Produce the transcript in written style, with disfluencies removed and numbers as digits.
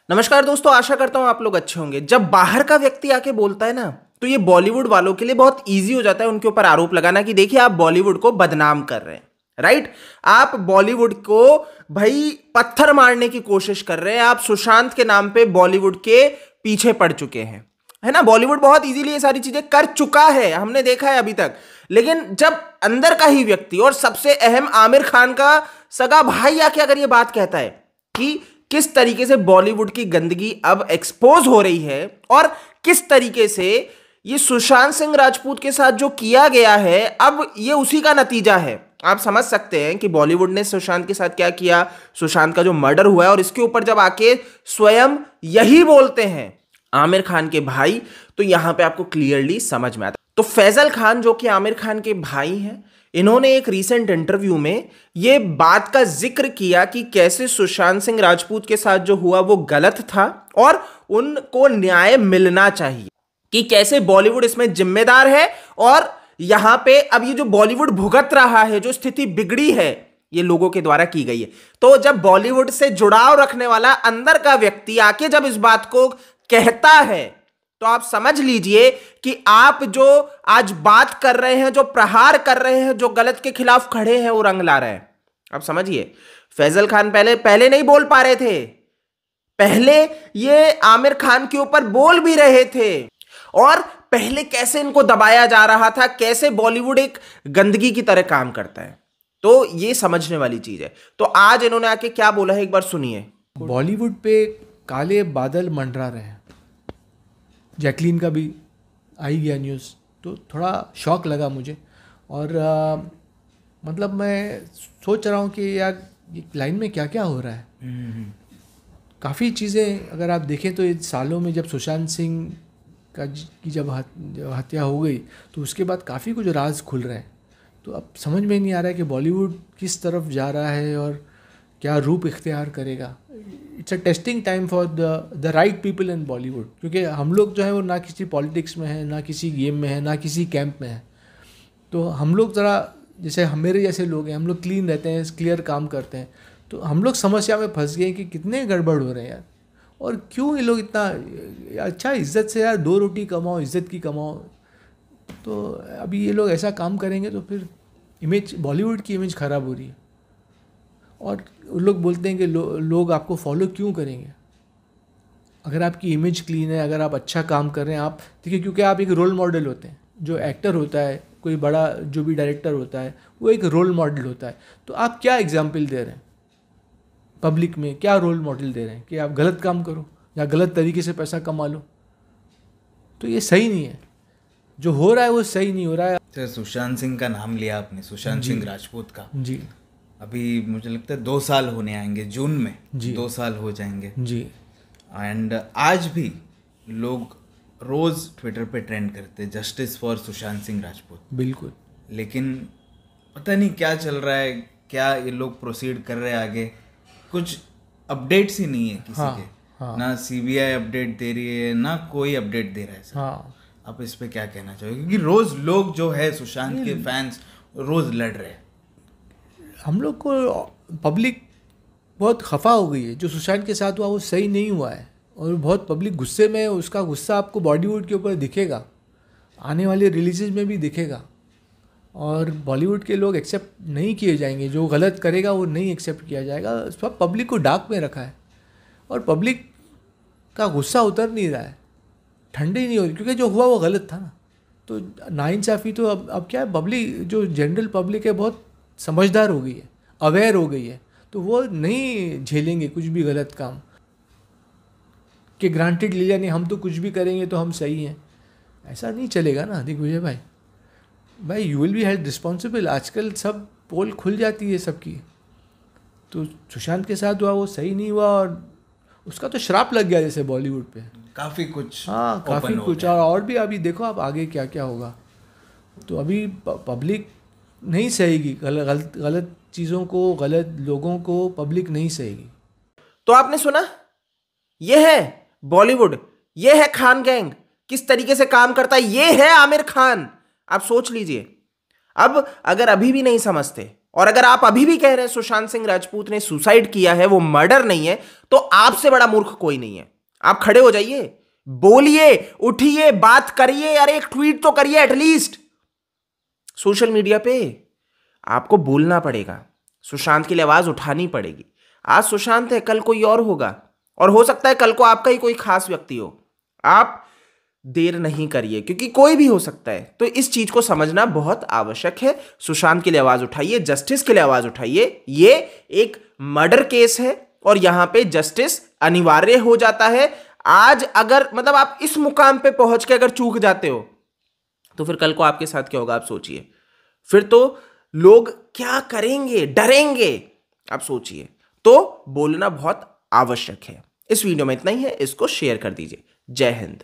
नमस्कार दोस्तों, आशा करता हूं आप लोग अच्छे होंगे। जब बाहर का व्यक्ति आके बोलता है ना, तो ये बॉलीवुड वालों के लिए बहुत इजी हो जाता है उनके ऊपर आरोप लगाना कि देखिए आप बॉलीवुड को बदनाम कर रहे हैं। राइट, आप बॉलीवुड को भाई पत्थर मारने की कोशिश कर रहे हैं। आप सुशांत के नाम पे बॉलीवुड के पीछे पड़ चुके हैं, है ना। बॉलीवुड बहुत इजीली ये सारी चीजें कर चुका है, हमने देखा है अभी तक। लेकिन जब अंदर का ही व्यक्ति और सबसे अहम आमिर खान का सगा भाई आके अगर ये बात कहता है कि किस तरीके से बॉलीवुड की गंदगी अब एक्सपोज हो रही है और किस तरीके से ये सुशांत सिंह राजपूत के साथ जो किया गया है अब ये उसी का नतीजा है। आप समझ सकते हैं कि बॉलीवुड ने सुशांत के साथ क्या किया, सुशांत का जो मर्डर हुआ है, और इसके ऊपर जब आके स्वयं यही बोलते हैं आमिर खान के भाई, तो यहां पे आपको क्लियरली समझ में आता। तो फैजल खान जो कि आमिर खान के भाई हैं, इन्होंने एक रीसेंट इंटरव्यू में ये बात का जिक्र किया कि कैसे सुशांत सिंह राजपूत के साथ जो हुआ वो गलत था और उनको न्याय मिलना चाहिए, कि कैसे बॉलीवुड इसमें जिम्मेदार है। और यहां पे अब ये जो बॉलीवुड भुगत रहा है, जो स्थिति बिगड़ी है, ये लोगों के द्वारा की गई है। तो जब बॉलीवुड से जुड़ाव रखने वाला अंदर का व्यक्ति आके जब इस बात को कहता है, तो आप समझ लीजिए कि आप जो आज बात कर रहे हैं, जो प्रहार कर रहे हैं, जो गलत के खिलाफ खड़े हैं, वो रंग ला रहे हैं। आप समझिए, फैजल खान पहले नहीं बोल पा रहे थे, पहले ये आमिर खान के ऊपर बोल भी रहे थे, और पहले कैसे इनको दबाया जा रहा था, कैसे बॉलीवुड एक गंदगी की तरह काम करता है। तो ये समझने वाली चीज है। तो आज इन्होंने आके क्या बोला है, एक बार सुनिए। बॉलीवुड पे काले बादल मंडरा रहे हैं। जैकलीन का भी आई गया न्यूज़, तो थोड़ा शॉक लगा मुझे। और मतलब मैं सोच रहा हूँ कि यार ये लाइन में क्या क्या हो रहा है। काफ़ी चीज़ें अगर आप देखें तो इन सालों में जब सुशांत सिंह की जब हत्या हो गई, तो उसके बाद काफ़ी कुछ राज खुल रहे हैं। तो अब समझ में नहीं आ रहा है कि बॉलीवुड किस तरफ जा रहा है और क्या रूप इख्तियार करेगा। It's a testing time for the right people in Bollywood, क्योंकि हम लोग जो है वो ना किसी पॉलिटिक्स में है, ना किसी गेम में है, ना किसी कैंप में है। तो हम लोग ज़रा जैसे मेरे जैसे लोग हैं, हम लोग क्लीन रहते हैं, क्लियर काम करते हैं। तो हम लोग समस्या में फंस गए कि कितने गड़बड़ हो रहे हैं यार, और क्यों ये लोग इतना अच्छा इज्जत से यार 2 रोटी कमाओ, इज्जत की कमाओ। तो अभी ये लोग ऐसा काम करेंगे तो फिर इमेज, बॉलीवुड की इमेज ख़राब हो रही है। और लोग बोलते हैं कि लोग आपको फॉलो क्यों करेंगे अगर आपकी इमेज क्लीन है, अगर आप अच्छा काम कर रहे हैं। आप देखिए, क्योंकि आप एक रोल मॉडल होते हैं। जो एक्टर होता है, कोई बड़ा जो भी डायरेक्टर होता है, वो एक रोल मॉडल होता है। तो आप क्या एग्जाम्पल दे रहे हैं पब्लिक में, क्या रोल मॉडल दे रहे हैं कि आप गलत काम करो या गलत तरीके से पैसा कमा लो। तो ये सही नहीं है, जो हो रहा है वो सही नहीं हो रहा है। सर, सुशांत सिंह का नाम लिया आपने, सुशांत सिंह राजपूत का। जी, अभी मुझे लगता है 2 साल होने आएंगे, जून में जी 2 साल हो जाएंगे जी। एंड आज भी लोग रोज ट्विटर पे ट्रेंड करते हैं जस्टिस फॉर सुशांत सिंह राजपूत। बिल्कुल। लेकिन पता नहीं क्या चल रहा है, क्या ये लोग प्रोसीड कर रहे हैं आगे, कुछ अपडेट्स ही नहीं है किसी के। ना सीबीआई अपडेट दे रही है, ना कोई अपडेट दे रहा है सर। आप इस पे क्या कहना चाहोगे, क्योंकि रोज लोग जो है सुशांत के फैंस रोज लड़ रहे हैं। हम लोग को पब्लिक बहुत खफा हो गई है। जो सुशांत के साथ हुआ वो सही नहीं हुआ है, और बहुत पब्लिक गुस्से में है। उसका गुस्सा आपको बॉलीवुड के ऊपर दिखेगा, आने वाले रिलीजेज में भी दिखेगा। और बॉलीवुड के लोग एक्सेप्ट नहीं किए जाएंगे, जो गलत करेगा वो नहीं एक्सेप्ट किया जाएगा। सब पब्लिक को डाक में रखा है, और पब्लिक का गुस्सा उतर नहीं रहा है, ठंडे ही नहीं हो रही, क्योंकि जो हुआ वो गलत था ना। तो नाइंसाफ़ी तो अब क्या है, पब्लिक जो जनरल पब्लिक है बहुत समझदार हो गई है, अवेयर हो गई है। तो वो नहीं झेलेंगे कुछ भी गलत काम कि ग्रांटेड ले लिया, नहीं हम तो कुछ भी करेंगे तो हम सही हैं। ऐसा नहीं चलेगा ना दिग्विजय भाई you will be held responsible. आजकल सब पोल खुल जाती है सबकी। तो सुशांत के साथ हुआ वो सही नहीं हुआ, और उसका तो श्राप लग गया जैसे बॉलीवुड पे काफ़ी कुछ। हाँ, काफ़ी कुछ। और भी अभी देखो आप आगे क्या क्या होगा। तो अभी पब्लिक नहीं सहेगी गलत चीज़ों को, गलत लोगों को पब्लिक नहीं सहेगी। तो आपने सुना, ये है बॉलीवुड, ये है खान गैंग, किस तरीके से काम करता है, ये है आमिर खान। आप सोच लीजिए। अब अगर अभी भी नहीं समझते और अगर आप अभी भी कह रहे हैं सुशांत सिंह राजपूत ने सुसाइड किया है, वो मर्डर नहीं है, तो आपसे बड़ा मूर्ख कोई नहीं है। आप खड़े हो जाइए, बोलिए, उठिए, बात करिए, अरे एक ट्वीट तो करिए एटलीस्ट। सोशल मीडिया पे आपको बोलना पड़ेगा, सुशांत के लिए आवाज उठानी पड़ेगी। आज सुशांत है, कल कोई और होगा, और हो सकता है कल को आपका ही कोई खास व्यक्ति हो। आप देर नहीं करिए, क्योंकि कोई भी हो सकता है। तो इस चीज को समझना बहुत आवश्यक है। सुशांत के लिए आवाज उठाइए, जस्टिस के लिए आवाज उठाइए। ये एक मर्डर केस है और यहां पे जस्टिस अनिवार्य हो जाता है। आज अगर मतलब आप इस मुकाम पे पहुंच के अगर चूक जाते हो, तो फिर कल को आपके साथ क्या होगा आप सोचिए। फिर तो लोग क्या करेंगे, डरेंगे। आप सोचिए। तो बोलना बहुत आवश्यक है। इस वीडियो में इतना ही है, इसको शेयर कर दीजिए। जय हिंद।